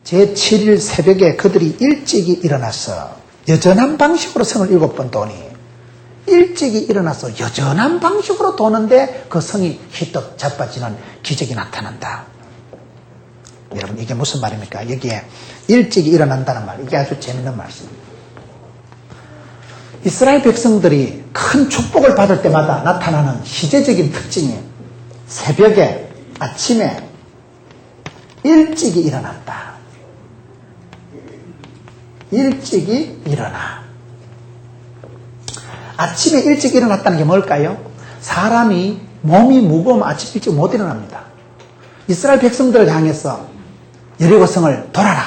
제7일 새벽에 그들이 일찍이 일어나서 여전한 방식으로 성을 7번 도니, 일찍이 일어나서 여전한 방식으로 도는데 그 성이 휘떡 자빠지는 기적이 나타난다. 여러분, 이게 무슨 말입니까? 여기에 일찍이 일어난다는 말, 이게 아주 재밌는 말씀입니다. 이스라엘 백성들이 큰 축복을 받을 때마다 나타나는 시제적인 특징이 새벽에, 아침에 일찍이 일어난다. 일찍이 일어나. 아침에 일찍 일어났다는 게 뭘까요? 사람이 몸이 무거우면 아침 일찍 못 일어납니다. 이스라엘 백성들을 향해서 여리고성을 돌아라.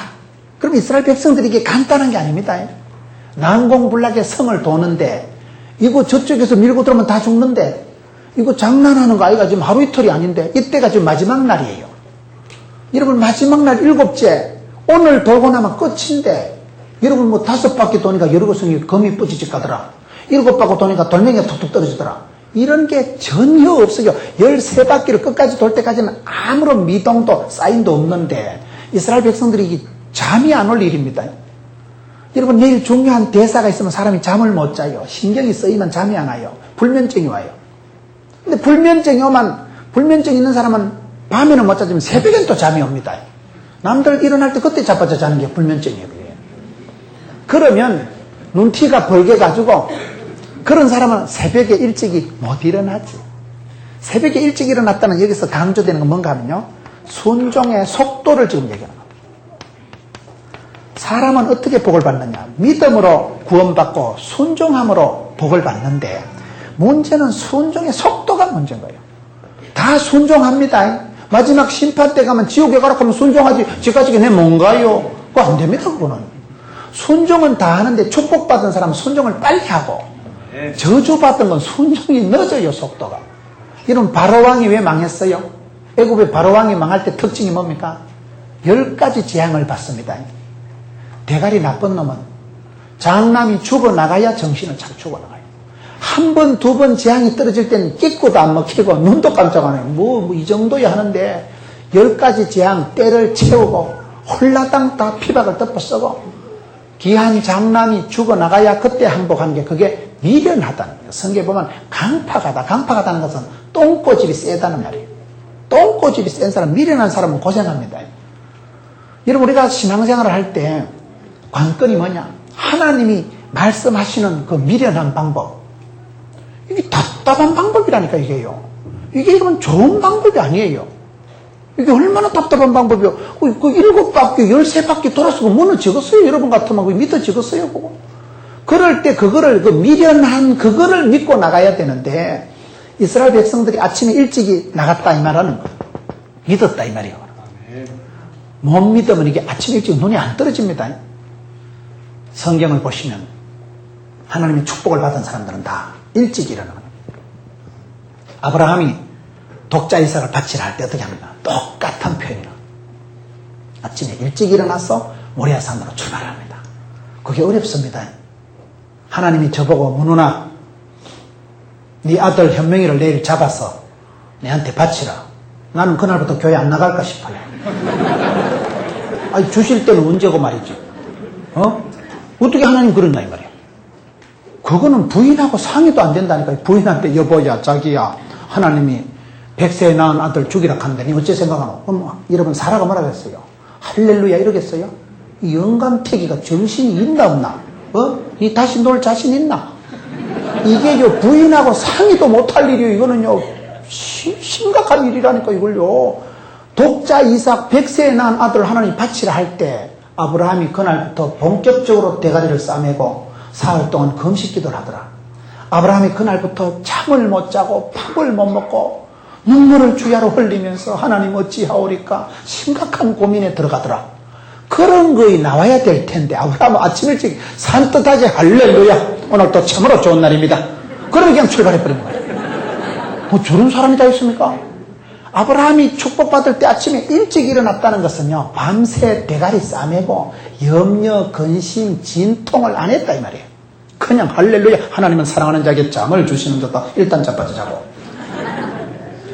그럼 이스라엘 백성들이 이게 간단한 게 아닙니다. 난공불락의 성을 도는데 이거 저쪽에서 밀고 들어오면 다 죽는데 이거 장난하는 거 아이가 지금 하루 이틀이 아닌데 이때가 지금 마지막 날이에요. 여러분, 마지막 날 7째 오늘 돌고 나면 끝인데 여러분, 뭐 5바퀴 도니까 여리고성이 거미 뿌지직 가더라. 7바퀴 도니까 돌멩이가 툭툭 떨어지더라. 이런 게 전혀 없어요. 13바퀴를 끝까지 돌 때까지는 아무런 미동도 사인도 없는데 이스라엘 백성들이 잠이 안 올 일입니다. 여러분, 내일 중요한 대사가 있으면 사람이 잠을 못 자요. 신경이 쓰이면 잠이 안 와요. 불면증이 와요. 근데 불면증이 있는 사람은 밤에는 못 자지만 새벽엔 또 잠이 옵니다. 남들 일어날 때 그때 자빠져 자는 게 불면증이에요. 그러면 눈티가 벌게가지고 그런 사람은 새벽에 일찍이 못 일어나지. 새벽에 일찍 일어났다는 여기서 강조되는 건 뭔가 하면요, 순종의 속도를 지금 얘기하는 겁니다. 사람은 어떻게 복을 받느냐? 믿음으로 구원받고 순종함으로 복을 받는데 문제는 순종의 속도가 문제인 거예요. 다 순종합니다. 마지막 심판 때 가면 지옥에 가라고 하면 순종하지. 지금까지 내 뭔가요? 그거 안 됩니다. 그거는. 순종은 다 하는데 축복받은 사람은 순종을 빨리 하고 저주받은 건 순종이 늦어요. 속도가. 이런 바로왕이 왜 망했어요? 애굽의 바로왕이 망할 때 특징이 뭡니까? 10가지 재앙을 받습니다. 대가리 나쁜 놈은 장남이 죽어나가야 정신을 잘 죽어나가요. 한 번, 두 번 재앙이 떨어질 때는 끼고도 안 먹히고 눈도 깜짝 안 해요. 뭐 이 정도야 하는데 10가지 재앙 때를 채우고 홀라당 다 피박을 덮어쓰고 귀한 장남이 죽어나가야 그때 항복한 게 그게 미련하다는 거예요. 성경에 보면 강팍하다. 강팍하다는 것은 똥꼬집이 세다는 말이에요. 똥꼬집이 센 사람, 미련한 사람은 고생합니다. 여러분, 우리가 신앙생활을 할 때 관건이 뭐냐? 하나님이 말씀하시는 그 미련한 방법. 이게 답답한 방법이라니까, 이게요. 이게 여러분 좋은 방법이 아니에요. 이게 얼마나 답답한 방법이요. 그 7바퀴, 13바퀴 돌아서고 뭐는 적었어요. 여러분 같으면 그 믿어 적었어요. 그거. 그럴 때 그거를, 그 미련한 그거를 믿고 나가야 되는데 이스라엘 백성들이 아침에 일찍이 나갔다 이 말은 믿었다 이 말이에요. 못 믿으면 이게 아침 일찍 눈이 안 떨어집니다. 성경을 보시면 하나님의 축복을 받은 사람들은 다 일찍 일어나는 겁니다. 아브라함이 독자 이삭을 바치라 할 때 어떻게 합니까? 똑같은 표현이에요. 아침에 일찍 일어나서 모리아산으로 출발합니다. 그게 어렵습니다. 하나님이 저보고 문훈아, 네 아들 현명이를 내일 잡아서 내한테 바치라. 나는 그날부터 교회 안 나갈까 싶어요. 아니, 주실 때는 언제고 말이지. 어떻게 하나님 그랬나 이 말이야. 그거는 부인하고 상의도 안 된다니까. 부인한테 여보야, 자기야, 하나님이 100세에 낳은 아들 죽이라 한다니 어째 생각하노? 그럼 여러분 사라가 뭐라고 했어요? 할렐루야 이러겠어요? 이 영감태기가 정신이 있나 없나? 이 다시 놀 자신 있나? 이게요, 부인하고 상의도 못할 일이에요. 이거는요, 심각한 일이라니까 이걸요. 독자 이삭 100세에 낳은 아들 하나님 바치라 할 때 아브라함이 그날부터 본격적으로 대가리를 싸매고 사흘 동안 금식기도를 하더라. 아브라함이 그날부터 잠을 못 자고 밥을 못 먹고 눈물을 주야로 흘리면서 하나님 어찌하오리까 심각한 고민에 들어가더라. 그런 거에 나와야 될 텐데 아브라함은 아침 일찍 산뜻하게 할렐루야 오늘 또 참으로 좋은 날입니다. 그러면 그냥 출발해버린 거예요. 뭐 저런 사람이 다 있습니까? 아브라함이 축복받을 때 아침에 일찍 일어났다는 것은요, 밤새 대가리 싸매고 염려, 근심, 진통을 안 했다 이 말이에요. 그냥 할렐루야 하나님은 사랑하는 자에게 잠을 주시는 자다. 일단 자빠져 자고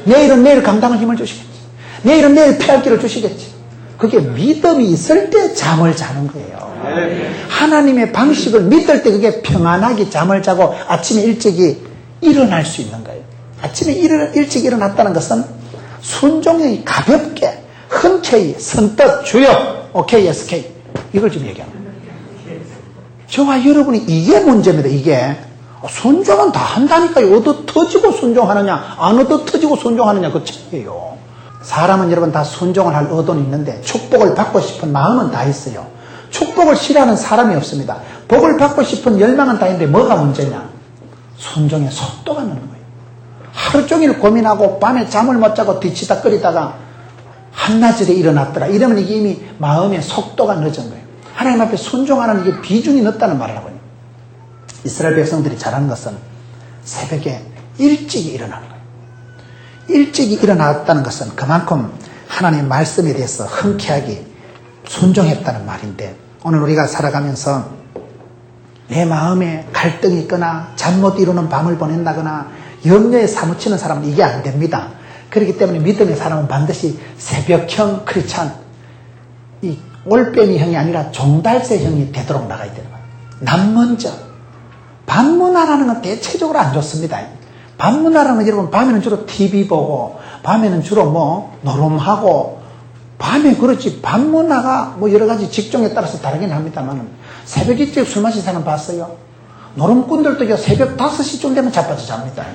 내일은 내일 감당할 힘을 주시겠지. 내일은 내일 피할 길을 주시겠지. 그게 믿음이 있을 때 잠을 자는 거예요. 하나님의 방식을 믿을 때 그게 평안하게 잠을 자고 아침에 일찍이 일어날 수 있는 거예요. 아침에 일찍 일어났다는 것은 순종이 가볍게 흔쾌히 선뜻 주여 오케이 SK 이걸 지금 얘기합니다. 저와 여러분이 이게 문제입니다. 이게 순종은 다 한다니까요. 얻어 터지고 순종하느냐 안 얻어 터지고 순종하느냐 그 차이예요. 사람은 여러분 다 순종을 할 의도는 있는데 축복을 받고 싶은 마음은 다 있어요. 축복을 싫어하는 사람이 없습니다. 복을 받고 싶은 열망은 다 있는데 뭐가 문제냐? 순종의 속도가 늦는 거예요. 하루 종일 고민하고 밤에 잠을 못 자고 뒤치다거리다가 한나절에 일어났더라. 이러면 이게 이미 마음의 속도가 늦은 거예요. 하나님 앞에 순종하는 이게 비중이 늦다는 말을 하거든요. 이스라엘 백성들이 잘하는 것은 새벽에 일찍이 일어나는 거예요. 일찍이 일어났다는 것은 그만큼 하나님의 말씀에 대해서 흔쾌하게 순종했다는 말인데 오늘 우리가 살아가면서 내 마음에 갈등이 있거나 잠 못 이루는 밤을 보낸다거나 염려에 사무치는 사람은 이게 안 됩니다. 그렇기 때문에 믿음의 사람은 반드시 새벽형 크리스찬, 이 올빼미형이 아니라 종달새형이 되도록 나가야 되는 거예요. 남 먼저. 밤문화라는 건 대체적으로 안 좋습니다. 밤문화라는 건 여러분 밤에는 주로 TV 보고 밤에는 주로 뭐 노름하고 밤에 그렇지 밤문화가 뭐 여러 가지 직종에 따라서 다르긴 합니다만 새벽 일찍 술 마신 사람 봤어요? 노름꾼들도 새벽 5시쯤 되면 자빠져 잡니다.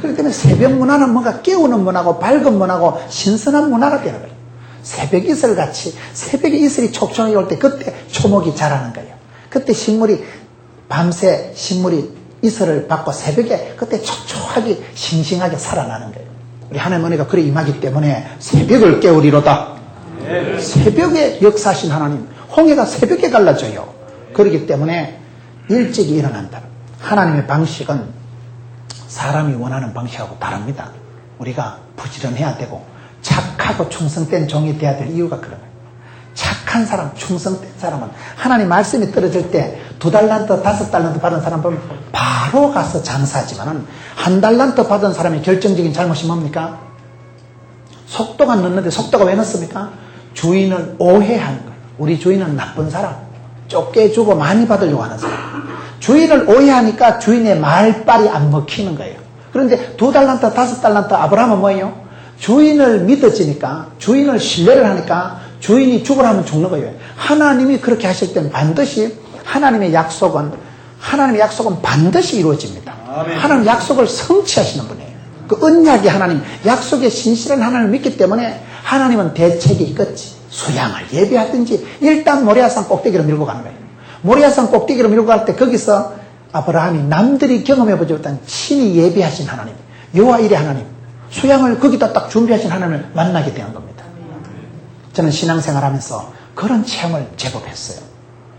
그렇기 때문에 새벽 문화는 뭔가 깨우는 문화고 밝은 문화고 신선한 문화가 되는 거예요. 새벽 이슬같이 새벽에 이슬이 촉촉하게 올 때 그때 초목이 자라는 거예요. 그때 식물이 밤새 식물이 이슬을 받고 새벽에 그때 촉촉하게 싱싱하게 살아나는 거예요. 우리 하나님 은혜가 그래 임하기 때문에 새벽을 깨우리로다. 새벽에 역사하신 하나님, 홍해가 새벽에 갈라져요. 그렇기 때문에 일찍 일어난다. 하나님의 방식은 사람이 원하는 방식하고 다릅니다. 우리가 부지런해야 되고 착하고 충성된 종이 돼야 될 이유가 그런 거예요. 착한 사람, 충성된 사람은 하나님 말씀이 떨어질 때 2달란트, 5달란트 받은 사람 보면 바로 가서 장사하지만은 1달란트 받은 사람의 결정적인 잘못이 뭡니까? 속도가 늦는데 속도가 왜 늦습니까? 주인을 오해하는 거예요. 우리 주인은 나쁜 사람, 쫓겨주고 많이 받으려고 하는 사람. 주인을 오해하니까 주인의 말빨이 안 먹히는 거예요. 그런데 2달란트, 5달란트 아브라함은 뭐예요? 주인을 믿어지니까, 주인을 신뢰를 하니까 주인이 죽으라면 죽는 거예요. 하나님이 그렇게 하실 때는 반드시 하나님의 약속은 반드시 이루어집니다. 아멘. 하나님 약속을 성취하시는 분이에요. 그 언약의 하나님, 약속의 신실한 하나님을 믿기 때문에 하나님은 대책이 있겠지. 수양을 예비하든지 일단 모리아산 꼭대기로 밀고 가는 거예요. 모리아산 꼭대기로 밀고 갈 때 거기서 아브라함이 남들이 경험해보지 못한 친히 예비하신 하나님, 여호와 일의 하나님, 수양을 거기다 딱 준비하신 하나님을 만나게 된 겁니다. 저는 신앙생활하면서 그런 체험을 제법 했어요.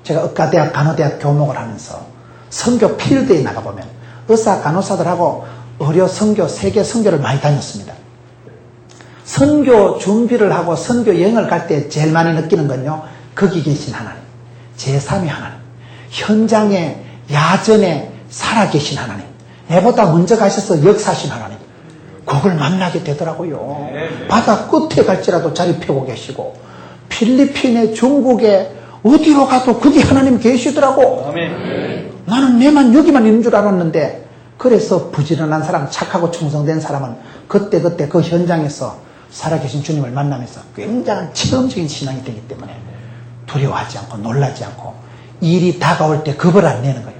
제가 의과대학, 간호대학 교목을 하면서 선교 필드에 나가보면 의사, 간호사들하고 의료 선교, 세계 선교를 많이 다녔습니다. 선교 준비를 하고 선교 여행을 갈 때 제일 많이 느끼는 건요, 거기 계신 하나님, 제3의 하나님, 현장에 야전에 살아계신 하나님, 내보다 먼저 가셔서 역사하신 하나님, 그걸 만나게 되더라고요. 바다 끝에 갈지라도 자리 펴고 계시고 필리핀에, 중국에 어디로 가도 거기 하나님 계시더라고. 나는 내만 여기만 있는 줄 알았는데, 그래서 부지런한 사람, 착하고 충성된 사람은 그때그때 그 현장에서 살아계신 주님을 만나면서 굉장한 체험적인 신앙이 되기 때문에 두려워하지 않고 놀라지 않고 일이 다가올 때 겁을 안 내는 거예요.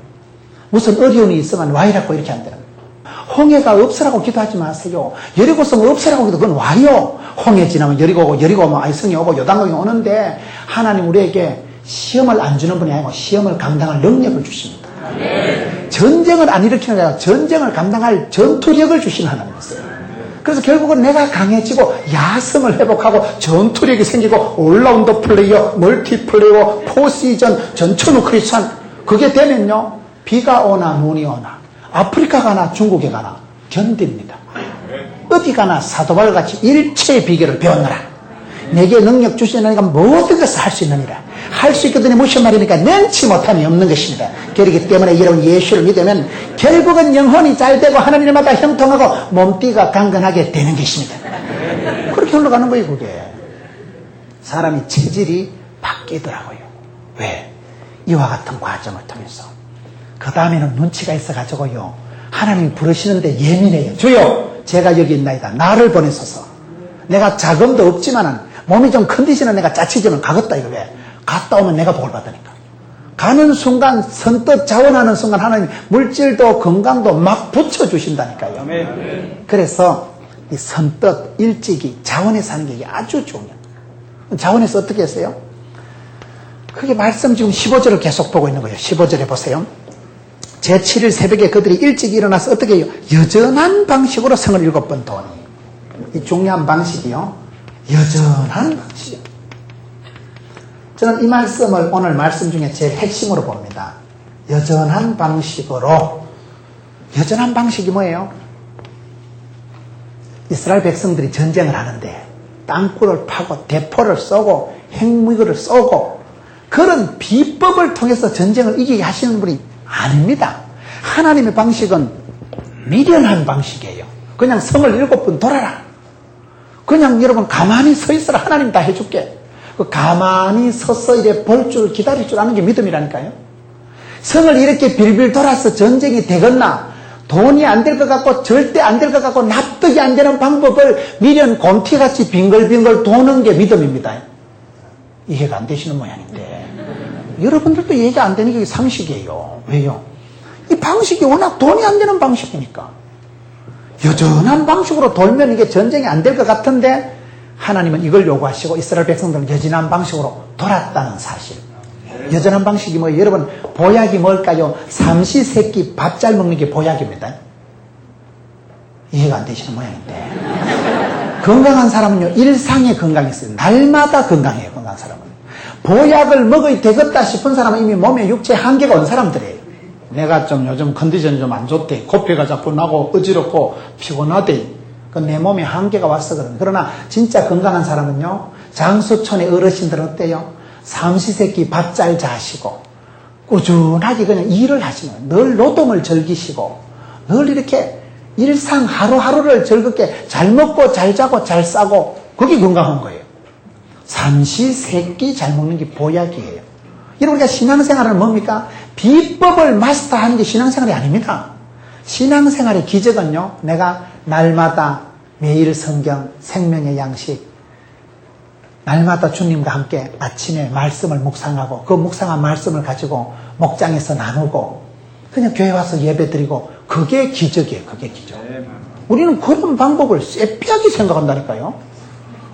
무슨 어려움이 있으면 와이라고 이렇게 안 되는 거예요. 홍해가 없으라고 기도하지 마세요. 여리고성 없으라고 기도, 그건 와요. 홍해 지나면 여리고 오고, 여리고 오면 아이성이 오고, 요단강이 오는데 하나님 우리에게 시험을 안 주는 분이 아니고 시험을 감당할 능력을 주십니다. 전쟁을 안 일으키는 게 아니라 전쟁을 감당할 전투력을 주시는 하나님이세요. 그래서 결국은 내가 강해지고 야성을 회복하고 전투력이 생기고 올라운드 플레이어, 멀티플레이어, 포시전, 전천후 크리스찬, 그게 되면요, 비가 오나 눈이 오나 아프리카 가나 중국에 가나 견딥니다. 어디 가나 사도바울 같이 일체의 비결을 배웠노라. 내게 능력 주시니까 모든 것을 할 수 있느니라. 할 수 있거든요. 무슨 말이니까 능치 못함이 없는 것입니다. 그렇기 때문에 여러분 예수를 믿으면 결국은 영혼이 잘 되고 하나님마다 형통하고 몸띠가 강건하게 되는 것입니다. 그렇게 흘러가는 거예요. 그게 사람이 체질이 바뀌더라고요. 왜? 이와 같은 과정을 통해서. 그 다음에는 눈치가 있어가지고요. 하나님이 부르시는데 예민해요. 주여, 제가 여기 있나이다. 나를 보내소서. 내가 자금도 없지만은 몸이 좀 컨디션은 내가 짜치지만 가겠다 이거 왜? 갔다 오면 내가 복을 받으니까. 가는 순간 선뜻 자원하는 순간 하나님 물질도 건강도 막 붙여주신다니까요. 그래서 이 선뜻 일찍이 자원에 사는 게 아주 중요해요. 자원에서 어떻게 했어요? 그게 말씀 지금 15절을 계속 보고 있는 거예요. 15절에 보세요. 제7일 새벽에 그들이 일찍 일어나서 어떻게 해요? 여전한 방식으로 성을 7번 도니. 이 중요한 방식이요. 여전한 방식. 저는 이 말씀을 오늘 말씀 중에 제일 핵심으로 봅니다. 여전한 방식으로. 여전한 방식이 뭐예요? 이스라엘 백성들이 전쟁을 하는데 땅굴을 파고 대포를 쏘고 핵무기를 쏘고 그런 비법을 통해서 전쟁을 이기게 하시는 분이 아닙니다. 하나님의 방식은 미련한 방식이에요. 그냥 성을 7번 돌아라. 그냥 여러분 가만히 서 있어라. 하나님 다 해줄게. 그 가만히 서서 이래 볼 줄 기다릴 줄 아는 게 믿음이라니까요. 성을 이렇게 빌빌 돌아서 전쟁이 되겠나 돈이 안 될 것 같고 절대 안 될 것 같고 납득이 안 되는 방법을 미련 곰티같이 빙글빙글 도는 게 믿음입니다. 이해가 안 되시는 모양인데 여러분들도 이해가 안 되는 게 상식이에요. 왜요? 이 방식이 워낙 돈이 안 되는 방식이니까. 여전한 방식으로 돌면 이게 전쟁이 안 될 것 같은데 하나님은 이걸 요구하시고 이스라엘 백성들은 여전한 방식으로 돌았다는 사실. 여전한 방식이 뭐예요? 여러분 보약이 뭘까요? 삼시세끼 밥 잘 먹는 게 보약입니다. 이해가 안 되시는 모양인데 건강한 사람은요 일상에 건강이 있어요. 날마다 건강해요. 건강한 사람은. 보약을 먹어야 되겠다 싶은 사람은 이미 몸에 육체에 한계가 온 사람들이에요. 내가 좀 요즘 컨디션이 좀 안 좋대. 코피가 자꾸 나고 어지럽고 피곤하대. 내 몸에 한계가 왔어 그러는. 그러나 진짜 건강한 사람은요 장수촌의 어르신들은 어때요? 삼시세끼 밥 잘 자시고 꾸준하게 그냥 일을 하시는, 늘 노동을 즐기시고 늘 이렇게 일상 하루하루를 즐겁게 잘 먹고 잘 자고 잘 싸고 그게 건강한 거예요. 삼시세끼 잘 먹는 게 보약이에요. 여러분 우리가 신앙생활은 뭡니까? 비법을 마스터하는 게 신앙생활이 아닙니다. 신앙생활의 기적은요 내가 날마다 매일 성경, 생명의 양식, 날마다 주님과 함께 아침에 말씀을 묵상하고 그 묵상한 말씀을 가지고 목장에서 나누고 그냥 교회 와서 예배드리고 그게 기적이에요. 그게 기적. 우리는 그런 방법을 쎄피하게 생각한다니까요.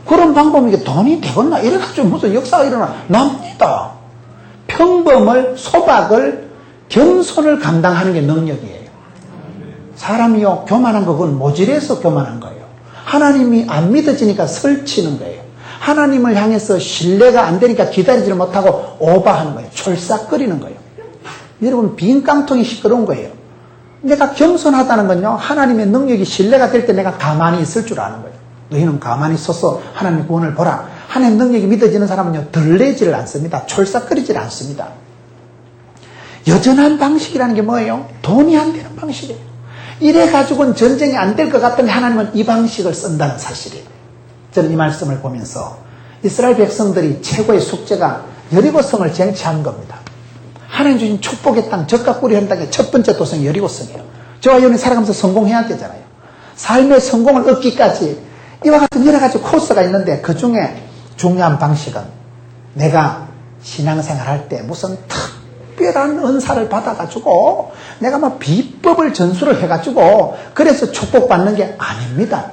그런 방법이 이게 돈이 되겠나 이래가지고 무슨 역사가 일어나 납니다. 평범을 소박을 겸손을 감당하는 게 능력이에요. 사람이요 교만한 거 그건 모질해서 교만한 거예요. 하나님이 안 믿어지니까 설치는 거예요. 하나님을 향해서 신뢰가 안 되니까 기다리지를 못하고 오버하는 거예요. 촐싹거리는 거예요. 여러분 빈 깡통이 시끄러운 거예요. 내가 겸손하다는 건요 하나님의 능력이 신뢰가 될 때 내가 가만히 있을 줄 아는 거예요. 너희는 가만히 서서 하나님의 구원을 보라. 하나님의 능력이 믿어지는 사람은요 들레지를 않습니다. 촐싹거리지를 않습니다. 여전한 방식이라는 게 뭐예요? 돈이 안 되는 방식이에요. 이래가지고는 전쟁이 안 될 것 같은데 하나님은 이 방식을 쓴다는 사실이에요. 저는 이 말씀을 보면서 이스라엘 백성들이 최고의 숙제가 여리고성을 쟁취한 겁니다. 하나님 주신 축복의 땅, 젖과 꿀이 흐르는 땅의 첫 번째 도성이 여리고성이에요. 저와 여러분이 살아가면서 성공해야 되잖아요. 삶의 성공을 얻기까지 이와 같은 여러 가지 코스가 있는데 그 중에 중요한 방식은 내가 신앙생활 할 때 무슨 특별한 은사를 받아가지고 내가 막 비법을 전수를 해가지고 그래서 축복받는 게 아닙니다.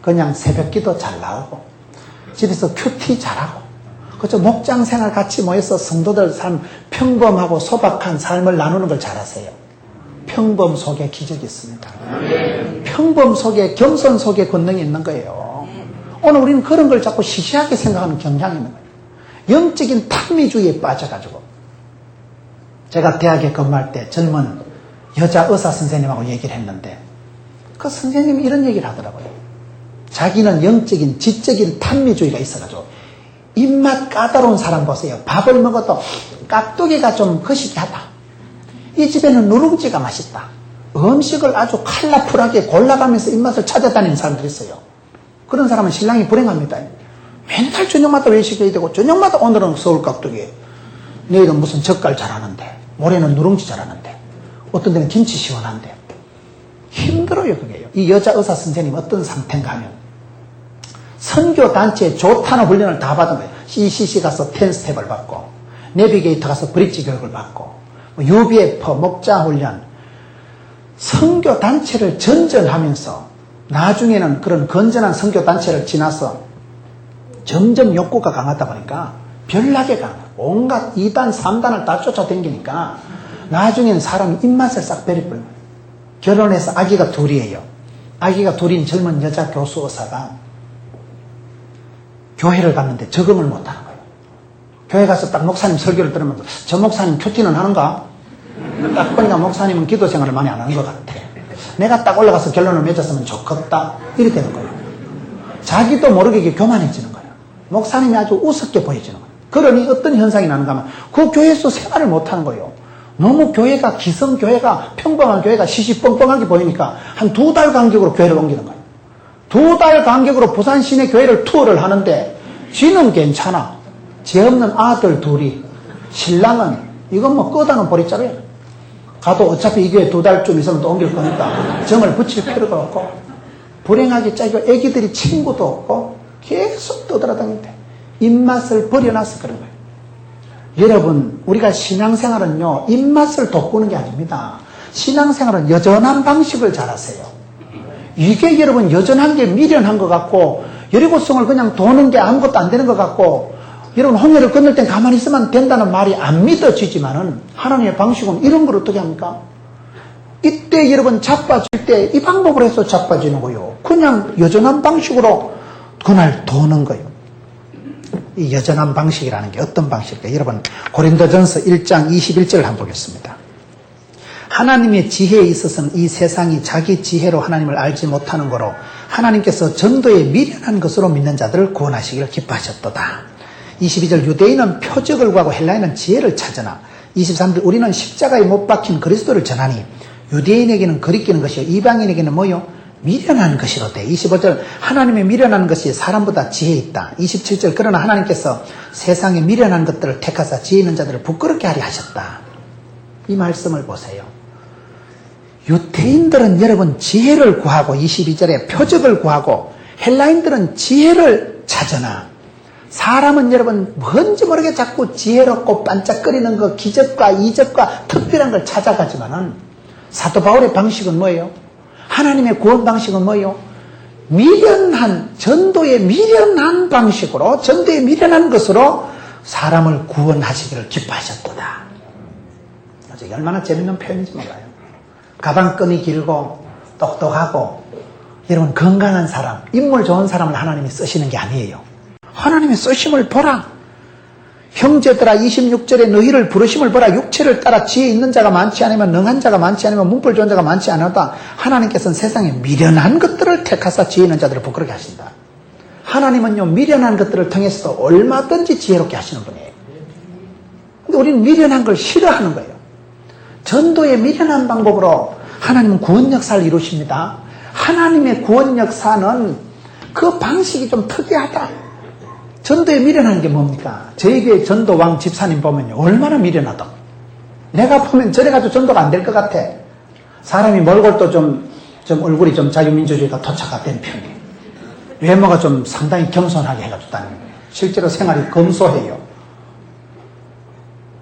그냥 새벽기도 잘 나오고 집에서 큐티 잘하고 그저 목장생활 같이 모여서 성도들 삶 평범하고 소박한 삶을 나누는 걸 잘하세요. 평범 속에 기적이 있습니다. 평범 속에 겸손 속에 권능이 있는 거예요. 오늘 우리는 그런 걸 자꾸 시시하게 생각하는 경향이 있는 거예요. 영적인 탐미주의에 빠져가지고 제가 대학에 근무할 때 젊은 여자 의사 선생님하고 얘기를 했는데 그 선생님이 이런 얘기를 하더라고요. 자기는 영적인 지적인 탐미주의가 있어가지고 입맛 까다로운 사람 보세요. 밥을 먹어도 깍두기가 좀 거시기하다. 이 집에는 누룽지가 맛있다. 음식을 아주 컬러풀하게 골라가면서 입맛을 찾아다니는 사람들이 있어요. 그런 사람은 신랑이 불행합니다. 맨날 저녁마다 외식해야 되고 저녁마다 오늘은 서울 깍두기, 내일은 무슨 젓갈 잘하는데, 모레는 누룽지 잘하는데, 어떤 데는 김치 시원한데. 힘들어요, 그게요. 이 여자 의사 선생님 어떤 상태인가 하면 선교단체에 좋다는 훈련을 다 받은 거예요. CCC 가서 10스텝을 받고, 내비게이터 가서 브릿지 교육을 받고, UBF 목자 훈련, 선교단체를 전전하면서 나중에는 그런 건전한 선교단체를 지나서 점점 욕구가 강하다 보니까 별나게 강해. 온갖 2단, 3단을 다 쫓아다니니까 나중에는 사람이 입맛을 싹 버려버린 거예요. 결혼해서 아기가 둘이에요. 아기가 둘인 젊은 여자 교수 의사가 교회를 갔는데 적응을 못하는 거예요. 교회 가서 딱 목사님 설교를 들으면서 저 목사님 큐티는 하는가? 딱 보니까 목사님은 기도 생활을 많이 안 하는 것 같아. 내가 딱 올라가서 결론을 맺었으면 좋겠다. 이렇게 되는 거예요. 자기도 모르게 이게 교만해지는 거예요. 목사님이 아주 우습게 보여지는 거예요. 그러니 어떤 현상이 나는가 하면 그 교회에서 생활을 못하는 거예요. 너무 교회가 기성교회가 평범한 교회가 시시뻥뻥하게 보이니까 한 2달 간격으로 교회를 옮기는 거예요. 2달 간격으로 부산 시내 교회를 투어를 하는데 지는 괜찮아. 죄 없는 아들 둘이. 신랑은 이건 뭐 끄다는 보리자루야. 가도 어차피 이 교회 2달쯤 있으면 또 옮길 거니까 정을 붙일 필요가 없고, 불행하게 짜고 애기들이 친구도 없고 계속 떠돌아다니는데 입맛을 버려놔서 그런 거예요. 여러분, 우리가 신앙생활은요, 입맛을 돋구는 게 아닙니다. 신앙생활은 여전한 방식을 잘하세요. 이게 여러분 여전한 게 미련한 것 같고, 여리고성을 그냥 도는 게 아무것도 안 되는 것 같고, 여러분 홍해를 건널 땐 가만히 있으면 된다는 말이 안 믿어지지만은 하나님의 방식은 이런 걸 어떻게 합니까? 이때 여러분 자빠질 때 이 방법을 해서 자빠지는 거예요. 그냥 여전한 방식으로 그날 도는 거예요. 이 여전한 방식이라는 게 어떤 방식일까요? 여러분 고린도전서 1장 21절을 한번 보겠습니다. 하나님의 지혜에 있어서는 이 세상이 자기 지혜로 하나님을 알지 못하는 거로 하나님께서 전도에 미련한 것으로 믿는 자들을 구원하시기를 기뻐하셨도다. 22절 유대인은 표적을 구하고 헬라인은 지혜를 찾으나 23절 우리는 십자가에 못 박힌 그리스도를 전하니 유대인에게는 거리끼는 것이요 이방인에게는 뭐요? 미련한 것이로되. 25절 하나님의 미련한 것이 사람보다 지혜 있다. 27절 그러나 하나님께서 세상에 미련한 것들을 택하사 지혜 있는 자들을 부끄럽게 하려 하셨다. 이 말씀을 보세요. 유대인들은 여러분 지혜를 구하고 22절에 표적을 구하고 헬라인들은 지혜를 찾으나 사람은 여러분 뭔지 모르게 자꾸 지혜롭고 반짝거리는 그 기적과 이적과 특별한 걸 찾아가지만은 사도 바울의 방식은 뭐예요? 하나님의 구원 방식은 뭐예요? 미련한, 전도의 미련한 방식으로, 전도의 미련한 것으로 사람을 구원하시기를 기뻐하셨도다. 이게 얼마나 재밌는 표현인지 몰라요. 가방끈이 길고 똑똑하고 여러분 건강한 사람, 인물 좋은 사람을 하나님이 쓰시는 게 아니에요. 하나님의 쓰심을 보라. 형제들아 26절에 너희를 부르심을 보라. 육체를 따라 지혜 있는 자가 많지 않으면 능한 자가 많지 않으면 문벌 좋은 자가 많지 않으다. 하나님께서는 세상에 미련한 것들을 택하사 지혜 있는 자들을 부끄럽게 하신다. 하나님은요 미련한 것들을 통해서 얼마든지 지혜롭게 하시는 분이에요. 근데 우리는 미련한 걸 싫어하는 거예요. 전도의 미련한 방법으로 하나님은 구원 역사를 이루십니다. 하나님의 구원 역사는 그 방식이 좀 특이하다. 전도에 미련한 게 뭡니까? 저에게 전도왕 집사님 보면요 얼마나 미련하다. 내가 보면 저래가지고 전도가 안 될 것 같아. 사람이 멀골도 좀 얼굴이 좀 자유민주주의가 토착화 된 편이에요. 외모가 좀 상당히 겸손하게 해가지고 다니는 거예요. 실제로 생활이 검소해요.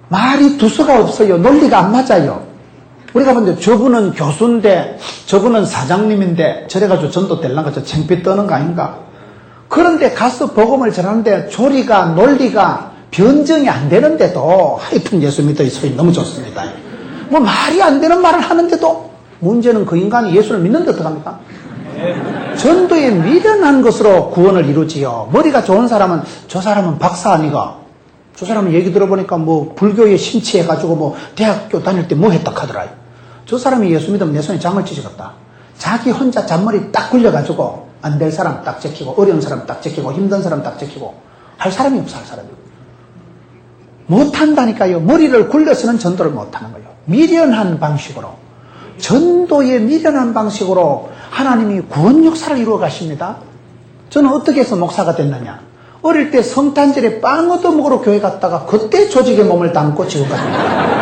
말이 두서가 없어요. 논리가 안 맞아요. 우리가 보는데 저분은 교수인데 저분은 사장님인데 저래가지고 전도 되려고 저 창피 떠는 거 아닌가? 그런데 가서 복음을 전하는데 조리가 논리가 변정이 안 되는데도 하여튼 예수 믿어의 소리 너무 좋습니다. 뭐 말이 안 되는 말을 하는데도 문제는 그 인간이 예수를 믿는데 어떡합니까? 전도에 미련한 것으로 구원을 이루지요. 머리가 좋은 사람은 저 사람은 박사 아니가? 저 사람은 얘기 들어보니까 뭐 불교에 심취해가지고 뭐 대학교 다닐 때 뭐 했다 하더라. 저 사람이 예수 믿으면 내 손에 장을 찢어갔다. 자기 혼자 잔머리 딱 굴려가지고 안 될 사람 딱 제키고 어려운 사람 딱 제키고 힘든 사람 딱 제키고 할 사람이 없어. 할 사람이 못한다니까요. 머리를 굴려서는 전도를 못하는 거예요. 미련한 방식으로, 전도의 미련한 방식으로 하나님이 구원 역사를 이루어 가십니다. 저는 어떻게 해서 목사가 됐느냐? 어릴 때 성탄절에 빵 얻어먹으러 교회 갔다가 그때 조직에 몸을 담고 지금 갑니다.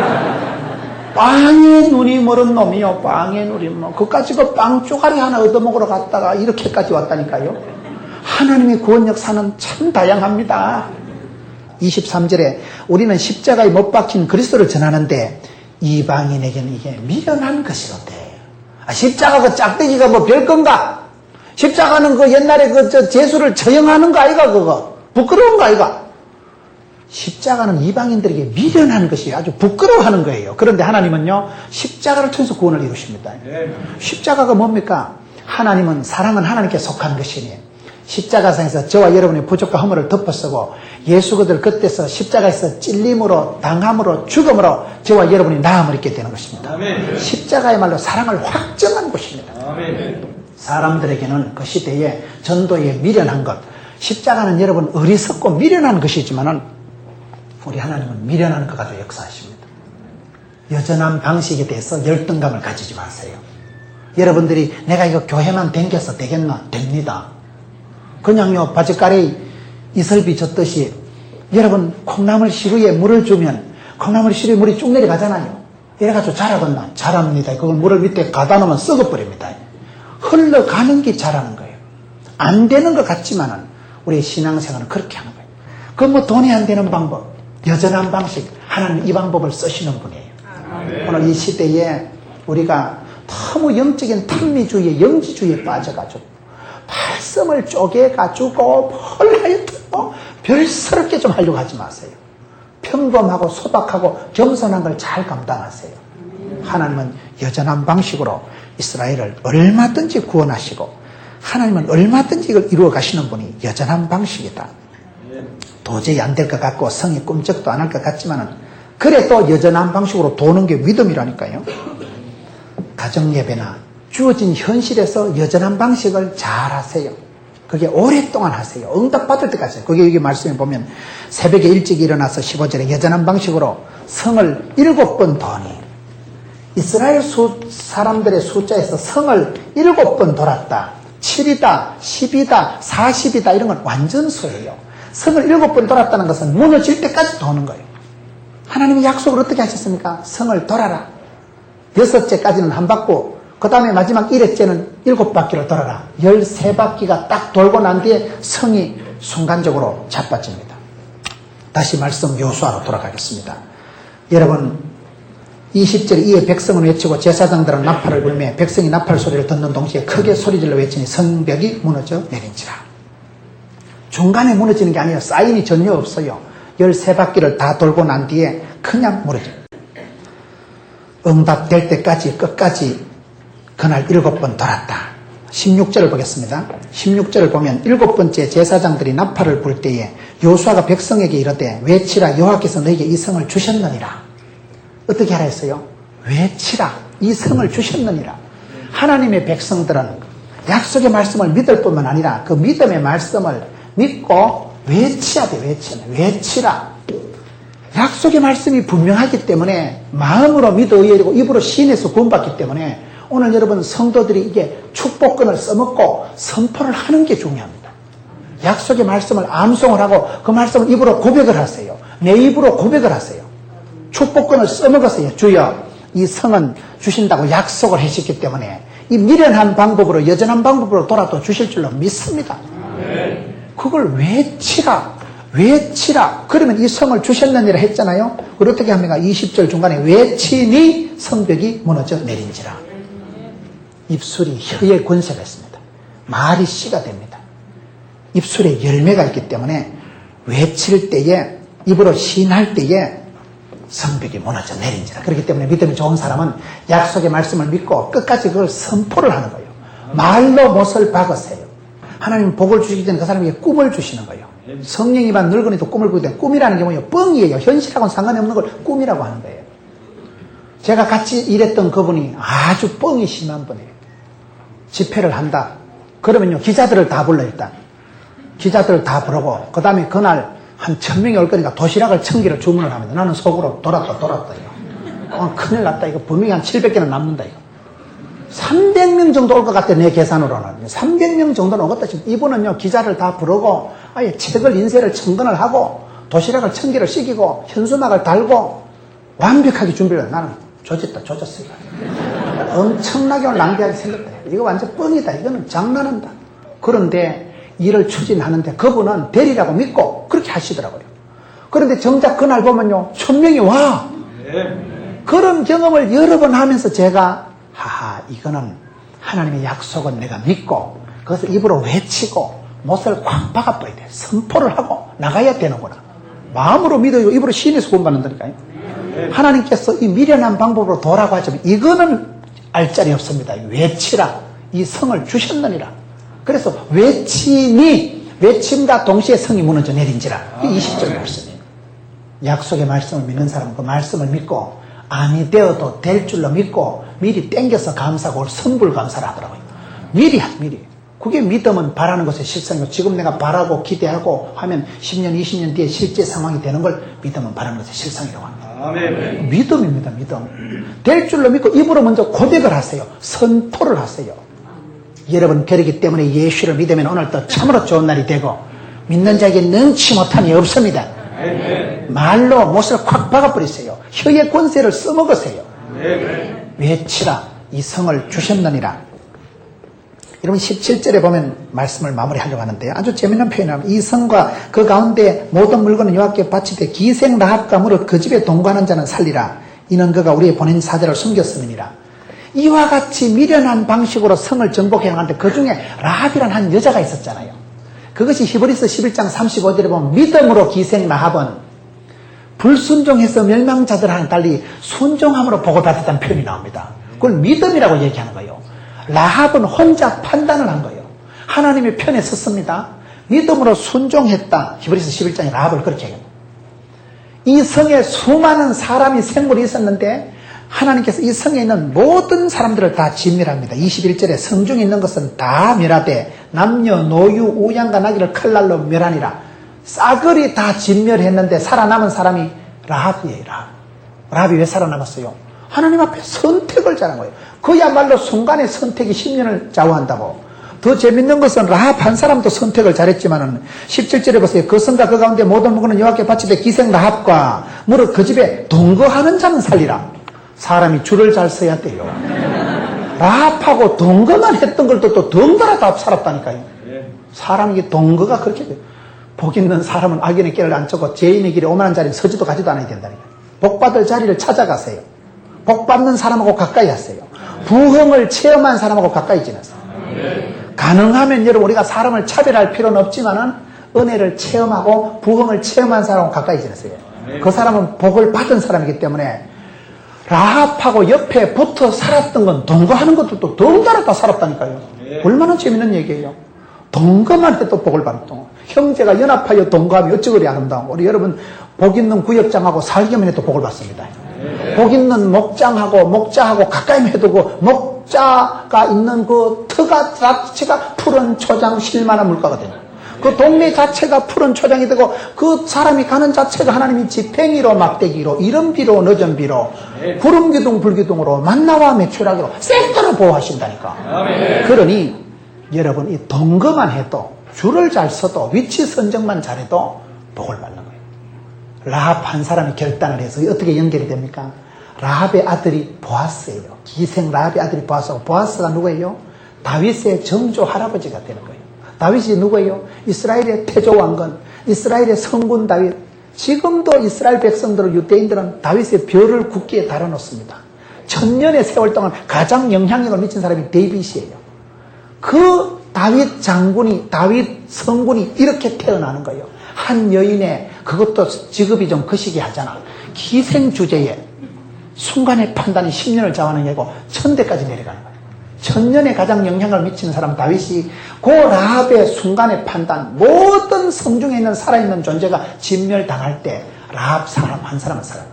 빵에 눈이 멀은 놈이요. 빵에 눈이 뭐 그까지 그 빵 쪼가리 하나 얻어먹으러 갔다가 이렇게까지 왔다니까요. 하나님의 구원 역사는 참 다양합니다. 23절에 우리는 십자가에 못 박힌 그리스도를 전하는데 이방인에게는 이게 미련한 것이로되. 십자가 그 짝대기가 뭐 별건가? 십자가는 그 옛날에 그 제수를 처형하는 거 아이가 그거? 부끄러운 거 아이가? 십자가는 이방인들에게 미련한 것이 아주 부끄러워하는 거예요. 그런데 하나님은요, 십자가를 통해서 구원을 이루십니다. 십자가가 뭡니까? 하나님은, 사랑은 하나님께 속한 것이니 십자가상에서 저와 여러분의 부족과 허물을 덮어쓰고 예수 그들 곁에서 십자가에서 찔림으로, 당함으로, 죽음으로 저와 여러분이 나음을 입게 되는 것입니다. 아멘. 십자가야말로 사랑을 확정한 곳입니다. 아멘. 사람들에게는 그 시대에 전도에 미련한 것, 십자가는 여러분 어리석고 미련한 것이지만은 우리 하나님은 미련한 것 가지고 역사하십니다. 여전한 방식에 대해서 열등감을 가지지 마세요. 여러분들이 내가 이거 교회만 댕겨서 되겠나? 됩니다. 그냥요 바짓가리 이설비 젓듯이 여러분 콩나물 시루에 물을 주면 콩나물 시루에 물이 쭉 내려가잖아요. 이래가지고 자라겠나? 자랍니다. 그걸 물을 밑에 가다 놓으면 썩어버립니다. 흘러가는 게 자라는 거예요. 안 되는 것 같지만은 우리의 신앙생활은 그렇게 하는 거예요. 그 뭐 돈이 안 되는 방법, 여전한 방식, 하나님 이 방법을 쓰시는 분이에요. 오늘 이 시대에 우리가 너무 영적인 탐미주의에, 영지주의에 빠져가지고 말씀을 쪼개가지고 뭘 하여튼 별스럽게 좀 하려고 하지 마세요. 평범하고 소박하고 겸손한 걸 잘 감당하세요. 하나님은 여전한 방식으로 이스라엘을 얼마든지 구원하시고 하나님은 얼마든지 이걸 이루어 가시는 분이 여전한 방식이다. 도저히 안 될 것 같고 성이 꿈쩍도 안 할 것 같지만은 그래도 여전한 방식으로 도는 게 믿음이라니까요. 가정예배나 주어진 현실에서 여전한 방식을 잘 하세요. 그게 오랫동안 하세요. 응답받을 때까지 해요. 그게 여기 말씀에 보면 새벽에 일찍 일어나서 15절에 여전한 방식으로 성을 7번 도니, 이스라엘 사람들의 숫자에서 성을 7번 돌았다. 7이다, 10이다, 40이다 이런 건 완전수예요. 성을 7번 돌았다는 것은 무너질 때까지 도는 거예요. 하나님의 약속을 어떻게 하셨습니까? 성을 돌아라. 6째까지는 한 바퀴, 그 다음에 마지막 1회째는 7바퀴를 돌아라. 13바퀴가 딱 돌고 난 뒤에 성이 순간적으로 자빠집니다. 다시 말씀 요수아로 돌아가겠습니다. 여러분 20절에 이에 백성은 외치고 제사장들은 나팔을 불며 백성이 나팔 소리를 듣는 동시에 크게 소리질러 외치니 성벽이 무너져 내린지라. 중간에 무너지는 게 아니에요. 사인이 전혀 없어요. 13바퀴를 다 돌고 난 뒤에 그냥 무너져요. 응답될 때까지 끝까지 그날 7번 돌았다. 16절을 보겠습니다. 16절을 보면 7번째 제사장들이 나팔을 불 때에 요수아가 백성에게 이르되 외치라, 여호와께서 너에게 이 성을 주셨느니라. 어떻게 하라 했어요? 외치라, 이 성을 주셨느니라. 하나님의 백성들은 약속의 말씀을 믿을 뿐만 아니라 그 믿음의 말씀을 믿고 외쳐야 돼. 외치라. 약속의 말씀이 분명하기 때문에 마음으로 믿어 의뢰하고 입으로 시인해서 구원받기 때문에 오늘 여러분 성도들이 이게 축복권을 써먹고 선포를 하는 게 중요합니다. 약속의 말씀을 암송을 하고 그 말씀을 입으로 고백을 하세요. 내 입으로 고백을 하세요. 축복권을 써먹었어요. 주여, 이 성은 주신다고 약속을 하셨기 때문에 이 미련한 방법으로, 여전한 방법으로 돌아도 주실 줄로 믿습니다. 그걸 외치라. 그러면 이 성을 주셨느니라 했잖아요. 그걸 어떻게 합니까? 20절 중간에 외치니 성벽이 무너져 내린지라. 입술이 혀의 권세가 있습니다. 말이 씨가 됩니다. 입술에 열매가 있기 때문에 외칠 때에, 입으로 시인할 때에 성벽이 무너져 내린지라. 그렇기 때문에 믿음이 좋은 사람은 약속의 말씀을 믿고 끝까지 그걸 선포를 하는 거예요. 말로 못을 박으세요. 하나님 복을 주시기 전에 그 사람에게 꿈을 주시는 거예요. 성령이만 늙은이도 꿈을 꾸게 된 꿈이라는 게 뭐예요? 뻥이에요. 현실하고는 상관이 없는 걸 꿈이라고 하는 거예요. 제가 같이 일했던 그분이 아주 뻥이 심한 분이에요. 집회를 한다. 그러면요, 기자들을 다 불러 일단. 기자들을 다 부르고 그 다음에 그날 한 1000명이 올 거니까 도시락을 1000개를 주문을 합니다. 나는 속으로 돌았다 이거. 큰일 났다. 이거 분명히 한 700개는 남는다 이거. 300명 정도 올 것 같아, 내 계산으로는. 300명 정도는 오겠다. 지금 이분은요, 기자를 다 부르고 아예 책을 인쇄를 천건을 하고 도시락을 1000개를 씻기고 현수막을 달고 완벽하게 준비를. 나는 조졌어요. 엄청나게 낭비하게 생겼다. 이거 완전 뻥이다. 이거는 장난한다. 그런데 일을 추진하는데 그분은 되리라고 믿고 그렇게 하시더라고요. 그런데 정작 그날 보면요, 1000명이 와. 그런 경험을 여러 번 하면서 제가 이거는 하나님의 약속은 내가 믿고 그것을 입으로 외치고 못을 꽉 박아버려야 돼. 선포를 하고 나가야 되는구나. 마음으로 믿어요. 입으로 시인해서 구원받는다니까요. 하나님께서 이 미련한 방법으로 도라고 하지만 이거는 알짜리 없습니다. 외치라. 이 성을 주셨느니라. 그래서 외침과 동시에 성이 무너져 내린지라. 이 20절 말씀이에요. 약속의 말씀을 믿는 사람은 그 말씀을 믿고 아니 되어도 될 줄로 믿고 미리 땡겨서 감사하고 성불감사를 하더라고요. 미리. 그게 믿음은 바라는 것의 실상이고 지금 내가 바라고 기대하고 하면 10년, 20년 뒤에 실제 상황이 되는 걸 믿음은 바라는 것의 실상이라고 합니다. 아멘. 믿음입니다. 믿음. 될 줄로 믿고 입으로 먼저 고백을 하세요. 선포를 하세요. 여러분 그렇기 때문에 예수를 믿으면 오늘도 참으로 좋은 날이 되고 믿는 자에게 능치 못함이 없습니다. 말로 못을 콱 박아버리세요. 혀의 권세를 써먹으세요. 외치라. 이 성을 주셨느니라. 여러분 17절에 보면 말씀을 마무리하려고 하는데요. 아주 재미있는 표현이랍니다. 이 성과 그 가운데 모든 물건은 여호와께 바치되 기생 라합과 무릇 그 집에 동거하는 자는 살리라. 이는 그가 우리의 보낸 사자를 숨겼음이니라. 이와 같이 미련한 방식으로 성을 정복해 나가는데 그 중에 라합이라는 한 여자가 있었잖아요. 그것이 히브리서 11장 35절에 보면 믿음으로 기생 라합은 불순종해서 멸망자들과는 달리 순종함으로 복을 받았다는 표현이 나옵니다. 그걸 믿음이라고 얘기하는 거예요. 라합은 혼자 판단을 한 거예요. 하나님의 편에 섰습니다. 믿음으로 순종했다. 히브리서 11장에 라합을 그렇게 해요. 이 성에 수많은 사람이 생물이 있었는데 하나님께서 이 성에 있는 모든 사람들을 다 진멸합니다. 21절에 성중에 있는 것은 다 멸하되 남녀 노유 우양과 나귀를 칼날로 멸하니라. 싸그리 다 진멸했는데 살아남은 사람이 라합이에요. 라합이 왜 살아남았어요? 하나님 앞에 선택을 잘한 거예요. 그야말로 순간의 선택이 10년을 좌우한다고. 더 재밌는 것은 라합 한 사람도 선택을 잘했지만은 17절에 보세요. 그 성과 그 가운데 모든 물건은 여호와께 바치되 기생 라합과 무릇 그 집에 동거하는 자는 살리라. 사람이 줄을 잘 서야 돼요. 라합하고 동거만 했던 걸 또 덩달아 다 살았다니까요. 사람이 동거가 그렇게 돼요. 복 있는 사람은 악인의 길을 안 쫓고 죄인의 길에 오만한 자리에 서지도 가지도 않아야 된다니까요. 복 받을 자리를 찾아가세요. 복 받는 사람하고 가까이 하세요. 부흥을 체험한 사람하고 가까이 지내세요. 가능하면 여러분 우리가 사람을 차별할 필요는 없지만은 은혜를 체험하고 부흥을 체험한 사람하고 가까이 지내세요. 그 사람은 복을 받은 사람이기 때문에 라합하고 옆에 붙어 살았던 건 동거하는 것도 또 덩달아 다 살았다니까요. 얼마나 재밌는 얘기예요. 동거만 해도 복을 받는 형제가 연합하여 동거하면 어찌 그리 아름다워. 우리 여러분 복 있는 구역장하고 살기만 해도 복을 받습니다. 복 있는 목장하고 목자하고 가까이만 해도 그 목자가 있는 그 터가 자체가 푸른 초장 실만한 물가가 됩니다. 그 동네 자체가 푸른 초장이 되고 그 사람이 가는 자체가 하나님이 지팽이로 막대기로 이른비로 늦은비로 구름기둥 불기둥으로 만나와 매출하기로 셀터로 보호하신다니까. 그러니 여러분 이 동거만 해도 줄을 잘 서도 위치 선정만 잘해도 복을 받는 거예요. 라합 한 사람이 결단을 해서 어떻게 연결이 됩니까? 라합의 아들이 보아스예요. 기생 라합의 아들이 보아스고 보아스가 누구예요? 다윗의 정조 할아버지가 되는 거예요. 다윗이 누구예요? 이스라엘의 태조 왕건, 이스라엘의 성군 다윗. 지금도 이스라엘 백성들은 유대인들은 다윗의 벼를 굳게 달아놓습니다. 1000년의 세월 동안 가장 영향력을 미친 사람이 데이빗이에요. 그 다윗 장군이 다윗 성군이 이렇게 태어나는 거예요. 한 여인의 그것도 직업이 좀 거시기 하잖아. 기생 주제에 순간의 판단이 10년을 좌우하는 게고 1000대까지 내려가는 거예요. 1000년에 가장 영향을 미치는 사람 다윗이 그 라합의 순간의 판단, 모든 성중에 있는 살아있는 존재가 진멸당할 때 라합 사람 한 사람은 살아요.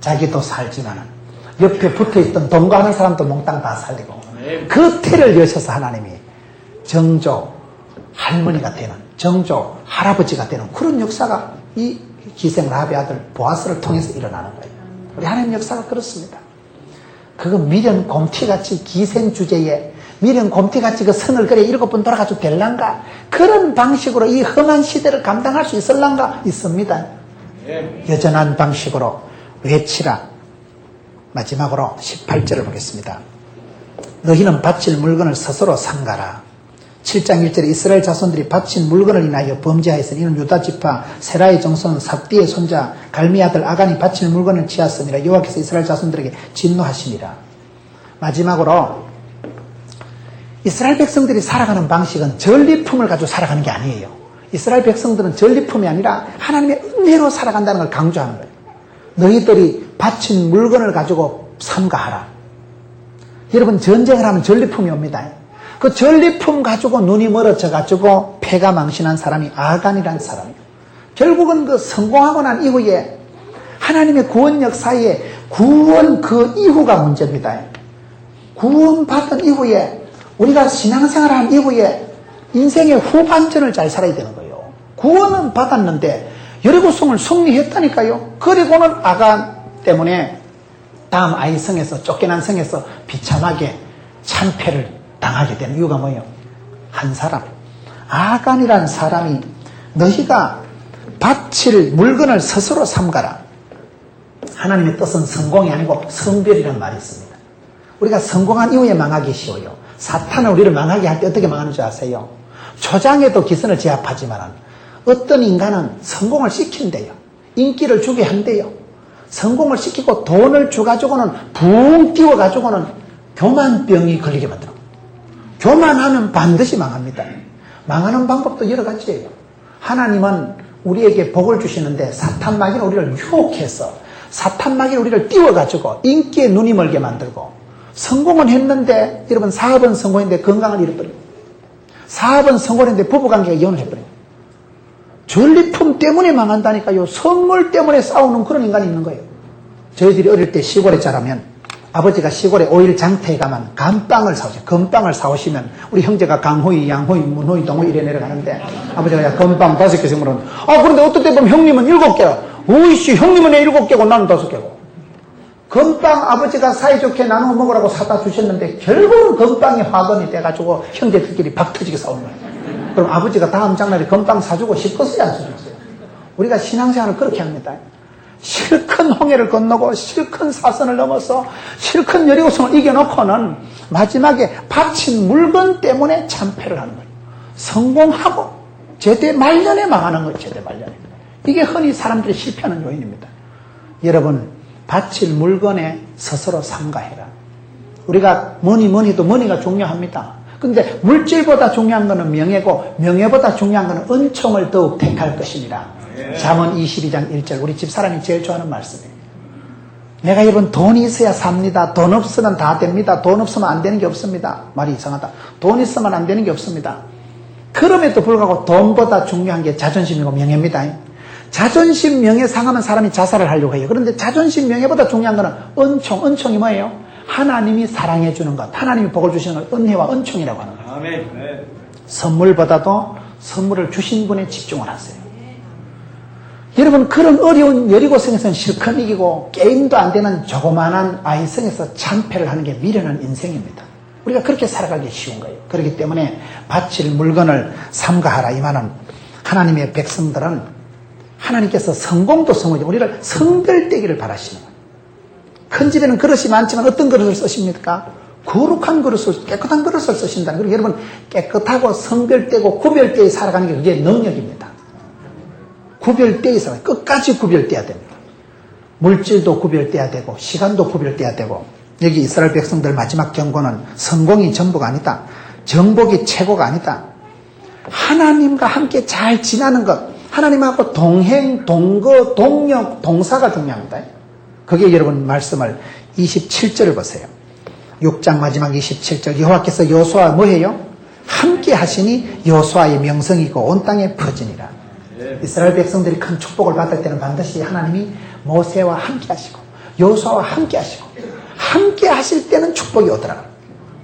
자기도 살지만은 옆에 붙어있던 동거하는 사람도 몽땅 다 살리고 그 태를 여셔서 하나님이 정조 할머니가 되는, 정조 할아버지가 되는 그런 역사가 이 기생 라합의 아들 보아스를 통해서 일어나는 거예요. 우리 하나님 역사가 그렇습니다. 그거 미련 곰티같이 기생 주제에 미련 곰티같이 그 선을 그래 7번 돌아가지고 될란가? 그런 방식으로 이 험한 시대를 감당할 수 있을란가? 있습니다. 여전한 방식으로 외치라. 마지막으로 18절을 보겠습니다. 너희는 바칠 물건을 스스로 삼가라. 7장 1절에 이스라엘 자손들이 바친 물건을 인하여 범죄하였으니 이는 유다 지파 세라의 정손 삽디의 손자 갈미 아들 아간이 바칠 물건을 취하였으니라. 여호와께서 이스라엘 자손들에게 진노하시니라. 마지막으로 이스라엘 백성들이 살아가는 방식은 전리품을 가지고 살아가는 게 아니에요. 이스라엘 백성들은 전리품이 아니라 하나님의 은혜로 살아간다는 걸 강조하는 거예요. 너희들이 바친 물건을 가지고 삼가하라. 여러분, 전쟁을 하면 전리품이 옵니다. 그 전리품 가지고 눈이 멀어져 가지고 패가 망신한 사람이 아간이라는 사람이에요. 결국은 그 성공하고 난 이후에 하나님의 구원 역사에 구원 그 이후가 문제입니다. 구원받은 이후에 우리가 신앙생활을 한 이후에 인생의 후반전을 잘 살아야 되는 거예요. 구원은 받았는데 여리고성을 승리했다니까요. 그리고는 아간 때문에 다음 아이성에서 쫓겨난 성에서 비참하게 참패를 당하게 되는 이유가 뭐예요? 한 사람, 아간이라는 사람이 너희가 바칠 물건을 스스로 삼가라. 하나님의 뜻은 성공이 아니고 성별이라는 말이 있습니다. 우리가 성공한 이후에 망하기 쉬워요. 사탄은 우리를 망하게 할 때 어떻게 망하는 줄 아세요? 초장에도 기선을 제압하지만 어떤 인간은 성공을 시킨대요. 인기를 주게 한대요. 성공을 시키고 돈을 줘가지고는 붕 띄워가지고는 교만병이 걸리게 만들어. 교만하면 반드시 망합니다. 망하는 방법도 여러 가지예요. 하나님은 우리에게 복을 주시는데 사탄 마귀는 우리를 유혹해서 사탄 마귀는 우리를 띄워가지고 인기에 눈이 멀게 만들고 성공은 했는데 여러분 사업은 성공했는데 건강을 잃어버리고 사업은 성공했는데 부부관계가 이혼을 해버려요. 전리품 때문에 망한다니까요. 선물 때문에 싸우는 그런 인간이 있는 거예요. 저희들이 어릴 때 시골에 자라면 아버지가 시골에 5일 장터에 가면 감빵을 사오세요. 건빵을 사오시면 우리 형제가 강호이, 양호이, 문호이, 동호이 이래 내려가는데 아버지가 야 건빵 5개 생물은 그런데 어떨 때 보면 형님은 7개야. 오이씨 형님은 7개고 나는 5개고. 건빵 아버지가 사이좋게 나눠 먹으라고 사다 주셨는데 결국은 건빵이 화건이 돼가지고 형제들끼리 박 터지게 싸우는 거예요. 그럼 아버지가 다음 장날에 건빵 사주고 싶었어요, 안 사줬어요? 우리가 신앙생활을 그렇게 합니다. 실컷 홍해를 건너고 실컷 사선을 넘어서 실컷 여리고성을 이겨놓고는 마지막에 바친 물건 때문에 참패를 하는 거예요. 성공하고 제대 말년에 망하는 거예요. 제대 말년에. 이게 흔히 사람들이 실패하는 요인입니다. 여러분, 바칠 물건에 스스로 삼가해라. 우리가 뭐니도 머니가 중요합니다. 근데 물질보다 중요한 것은 명예고 명예보다 중요한 것은 은총을 더욱 택할 것입니다. 잠언 22장 1절 우리 집사람이 제일 좋아하는 말씀이에요. 내가 여러분 돈이 있어야 삽니다. 돈 없으면 다 됩니다. 돈 없으면 안 되는 게 없습니다. 말이 이상하다. 돈 있으면 안 되는 게 없습니다. 그럼에도 불구하고 돈보다 중요한 게 자존심이고 명예입니다. 자존심 명예 상하면 사람이 자살을 하려고 해요. 그런데 자존심 명예보다 중요한 것은 은총. 은총이 뭐예요? 하나님이 사랑해 주는 것, 하나님이 복을 주시는 것, 은혜와 은총이라고 하는 거예요. 아멘. 선물보다도 선물을 주신 분에 집중을 하세요. 여러분, 그런 어려운 여리고성에서는 실컷 이기고 게임도 안 되는 조그마한 아이성에서 참패를 하는 게 미련한 인생입니다. 우리가 그렇게 살아가기 쉬운 거예요. 그렇기 때문에 바칠 물건을 삼가하라. 이 말은 하나님의 백성들은 하나님께서 성공도 성공이죠. 우리를 성별되기를 바라시는 거예요. 큰 집에는 그릇이 많지만 어떤 그릇을 쓰십니까? 거룩한 그릇을, 깨끗한 그릇을 쓰신다는 거예요. 여러분, 깨끗하고 성별되고 구별되어 살아가는 게 그게 능력입니다. 구별되어 살아가요. 끝까지 구별되어야 됩니다. 물질도 구별되어야 되고 시간도 구별되어야 되고 여기 이스라엘 백성들 마지막 경고는 성공이 전부가 아니다. 정복이 최고가 아니다. 하나님과 함께 잘 지나는 것, 하나님하고 동행, 동거, 동력, 동사가 중요합니다. 거기에 여러분 말씀을 27절을 보세요. 6장 마지막 27절 여호와께서 여호수아와 뭐해요? 함께 하시니 여호수아의 명성이고 온 땅에 퍼지니라. 이스라엘 백성들이 큰 축복을 받을 때는 반드시 하나님이 모세와 함께 하시고 여호수아와 함께 하시고 함께 하실 때는 축복이 오더라.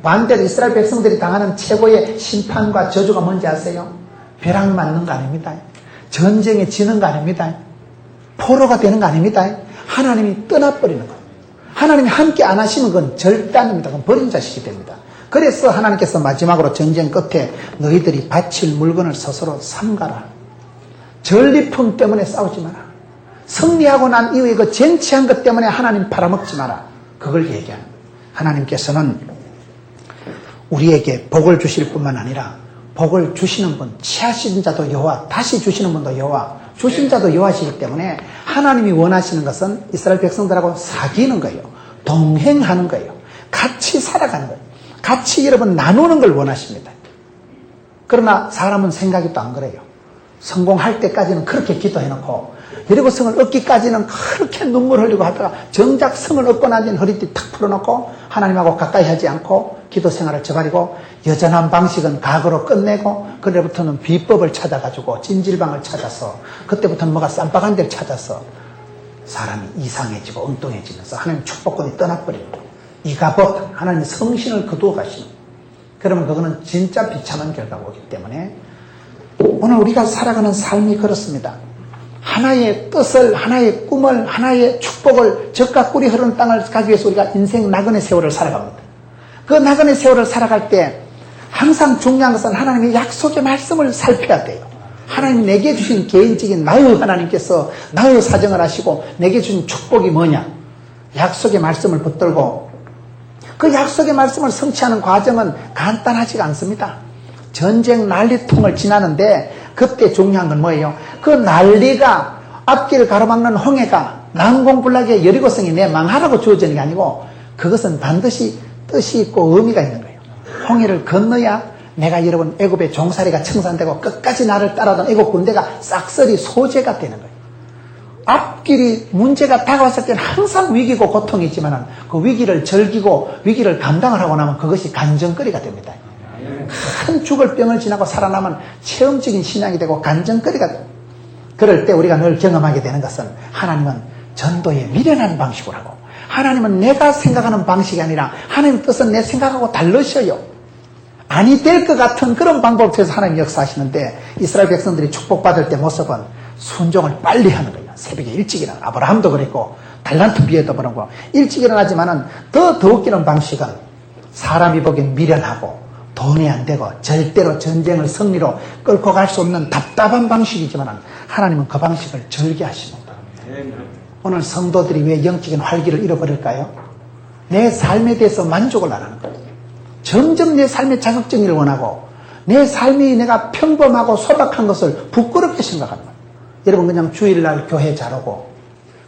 반대로 이스라엘 백성들이 당하는 최고의 심판과 저주가 뭔지 아세요? 벼락 맞는 거 아닙니다. 전쟁에 지는 거 아닙니다. 포로가 되는 거 아닙니다. 하나님이 떠나버리는 거예요. 하나님이 함께 안 하시는 건 절단입니다. 그건 버린 자식이 됩니다. 그래서 하나님께서 마지막으로 전쟁 끝에 너희들이 바칠 물건을 스스로 삼가라. 전리품 때문에 싸우지 마라. 승리하고 난 이후에 그 쟁취한 것 때문에 하나님 팔아먹지 마라. 그걸 얘기하는 거예요. 하나님께서는 우리에게 복을 주실 뿐만 아니라 복을 주시는 분, 취하신 자도 여호와, 다시 주시는 분도 여호와, 주신 자도 여호와시기 때문에 하나님이 원하시는 것은 이스라엘 백성들하고 사귀는 거예요. 동행하는 거예요. 같이 살아가는 거예요. 같이 여러분 나누는 걸 원하십니다. 그러나 사람은 생각이 또 안 그래요. 성공할 때까지는 그렇게 기도해놓고 여리고 성을 얻기까지는 그렇게 눈물 흘리고 하다가 정작 성을 얻고 나면 허리띠 탁 풀어놓고 하나님하고 가까이 하지 않고 기도 생활을 저버리고 여전한 방식은 과거로 끝내고 그때부터는 비법을 찾아가지고 찜질방을 찾아서 그때부터는 뭐가 쌈박한 데를 찾아서 사람이 이상해지고 엉뚱해지면서 하나님 축복권이 떠나버립니다. 이가법 하나님의 성신을 거두어 가시는 그러면 그거는 진짜 비참한 결과가 오기 때문에 오늘 우리가 살아가는 삶이 그렇습니다. 하나의 뜻을, 하나의 꿈을, 하나의 축복을 적과 꿀이 흐르는 땅을 가기 위해서 우리가 인생 나그네 세월을 살아갑니다. 그 나그네 세월을 살아갈 때 항상 중요한 것은 하나님의 약속의 말씀을 살펴야 돼요. 하나님이 내게 주신 개인적인 나의 하나님께서 나의 사정을 하시고 내게 주신 축복이 뭐냐? 약속의 말씀을 붙들고 그 약속의 말씀을 성취하는 과정은 간단하지가 않습니다. 전쟁 난리통을 지나는데 그때 중요한 건 뭐예요? 그 난리가 앞길을 가로막는 홍해가 난공불락의 여리고성이 내 망하라고 주어지는 게 아니고 그것은 반드시 뜻이 있고 의미가 있는 거예요. 홍해를 건너야 내가 여러분 애굽의 종살이가 청산되고 끝까지 나를 따라던 애굽 군대가 싹쓸이 소재가 되는 거예요. 앞길이 문제가 다가왔을 때는 항상 위기고 고통이지만 그 위기를 즐기고 위기를 감당을 하고 나면 그것이 간증거리가 됩니다. 큰 죽을 병을 지나고 살아남은 체험적인 신앙이 되고 간증거리가 됩니다. 그럴 때 우리가 늘 경험하게 되는 것은 하나님은 전도에 미련한 방식으로 하고 하나님은 내가 생각하는 방식이 아니라 하나님 뜻은 내 생각하고 다르셔요. 아니 될 것 같은 그런 방법을 통해서 하나님 역사하시는데 이스라엘 백성들이 축복받을 때 모습은 순종을 빨리 하는 거예요. 새벽에 일찍 일어나. 아브라함도 그랬고 달란트 비에도 그러고 일찍 일어나지만은 더 웃기는 방식은 사람이 보기엔 미련하고 돈이 안 되고 절대로 전쟁을 승리로 끌고 갈 수 없는 답답한 방식이지만 하나님은 그 방식을 절개하십니다. 오늘 성도들이 왜 영적인 활기를 잃어버릴까요? 내 삶에 대해서 만족을 안 하는 거예요. 점점 내 삶의 자격정의를 원하고 내 삶이 내가 평범하고 소박한 것을 부끄럽게 생각합니다. 여러분 그냥 주일날 교회 잘 오고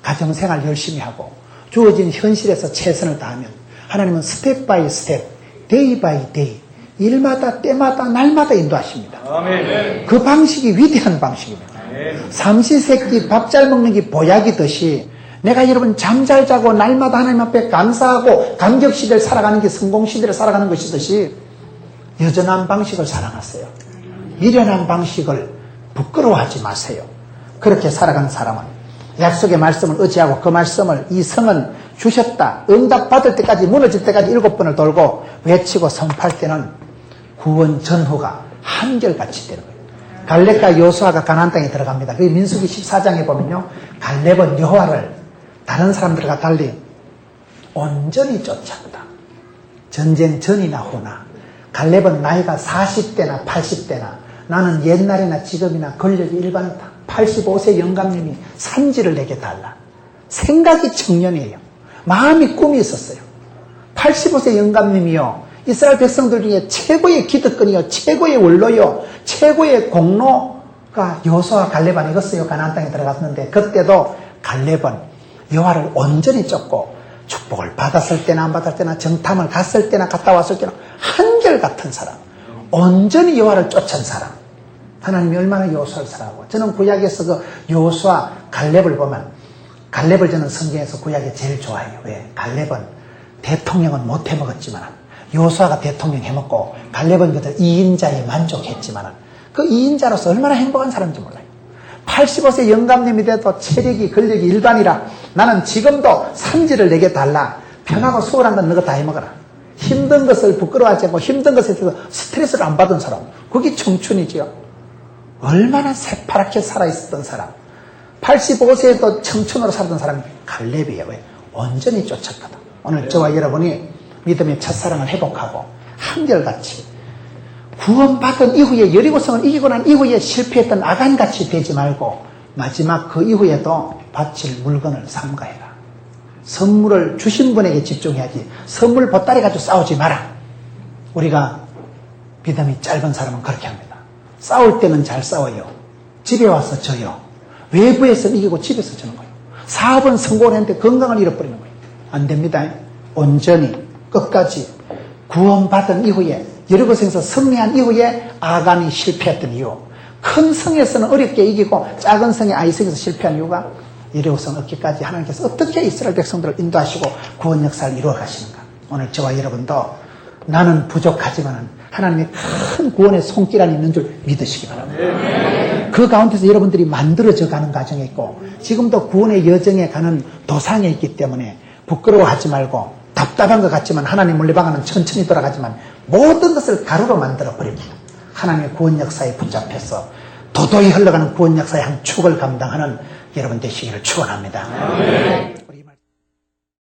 가정생활 열심히 하고 주어진 현실에서 최선을 다하면 하나님은 스텝 바이 스텝, 데이 바이 데이 일마다 때마다 날마다 인도하십니다. 아멘. 그 방식이 위대한 방식입니다. 아멘. 삼시세끼 밥 잘 먹는 게 보약이듯이 내가 여러분 잠 잘 자고 날마다 하나님 앞에 감사하고 감격시대를 살아가는 게 성공시대를 살아가는 것이듯이 여전한 방식을 사랑하세요. 미련한 방식을 부끄러워하지 마세요. 그렇게 살아가는 사람은 약속의 말씀을 의지하고 그 말씀을 이 성은 주셨다. 응답받을 때까지 무너질 때까지 7번을 돌고 외치고 선포할 때는 구원 전후가 한결같이 되는 거예요. 갈렙과 여호수아가 가나안 땅에 들어갑니다. 그 민수기 14장에 보면요. 갈렙은 여호와를 다른 사람들과 달리 온전히 쫓았다. 전쟁 전이나 후나. 갈렙은 나이가 40대나 80대나 나는 옛날이나 지금이나 권력이 일반이다. 85세 영감님이 산지를 내게 달라. 생각이 청년이에요. 마음이 꿈이 있었어요. 85세 영감님이요. 이스라엘 백성들 중에 최고의 기득권이요. 최고의 원로요. 최고의 공로가 여호수아 갈렙 아니겠어요. 가나안 땅에 들어갔는데 그때도 갈렙은 여호와를 온전히 쫓고 축복을 받았을 때나 안 받았을 때나 정탐을 갔을 때나 갔다 왔을 때나 한결같은 사람. 온전히 여호와를 쫓은 사람. 하나님이 얼마나 여호수아를 사랑하고 저는 구약에서 그 여호수아 갈렙을 보면 갈렙을 저는 성경에서 구약에 제일 좋아해요. 왜? 갈렙은 대통령은 못 해먹었지만 여호수아가 대통령 해먹고 갈렙은 그저 2인자에 만족했지만 그 2인자로서 얼마나 행복한 사람인지 몰라요. 85세 영감님이 돼도 체력이 근력이 일반이라 나는 지금도 산지를 내게 달라. 편하고 수월한 건 너가 다 해먹어라. 힘든 것을 부끄러워하지 않고 힘든 것에 대해서 스트레스를 안 받은 사람. 그게 청춘이지요. 얼마나 새파랗게 살아있었던 사람. 85세에도 청춘으로 살던 사람이 갈렙이에요. 왜? 온전히 쫓았거든. 오늘 저와 여러분이 믿음의 첫사랑을 회복하고 한결같이 구원받은 이후에 여리고성을 이기고 난 이후에 실패했던 아간같이 되지 말고 마지막 그 이후에도 바칠 물건을 삼가해라. 선물을 주신 분에게 집중해야지 선물 보따리 가지고 싸우지 마라. 우리가 믿음이 짧은 사람은 그렇게 합니다. 싸울 때는 잘 싸워요. 집에 와서 져요. 외부에서 이기고 집에서 지는 거예요. 사업은 성공을 했는데 건강을 잃어버리는 거예요. 안 됩니다. 온전히 끝까지 구원받은 이후에 여리고성에서 승리한 이후에 아간이 실패했던 이유, 큰 성에서는 어렵게 이기고 작은 성의 아이성에서 실패한 이유가 여리고성 얻기까지 하나님께서 어떻게 이스라엘 백성들을 인도하시고 구원 역사를 이루어 가시는가. 오늘 저와 여러분도 나는 부족하지만 하나님의 큰 구원의 손길안이 있는 줄 믿으시기 바랍니다. 그 가운데서 여러분들이 만들어져 가는 과정에 있고 지금도 구원의 여정에 가는 도상에 있기 때문에 부끄러워하지 말고 답답한 것 같지만 하나님 물리방아는 천천히 돌아가지만 모든 것을 가루로 만들어 버립니다. 하나님의 구원 역사에 붙잡혀서 도도히 흘러가는 구원 역사의 한 축을 감당하는 여러분 되시기를 축원합니다.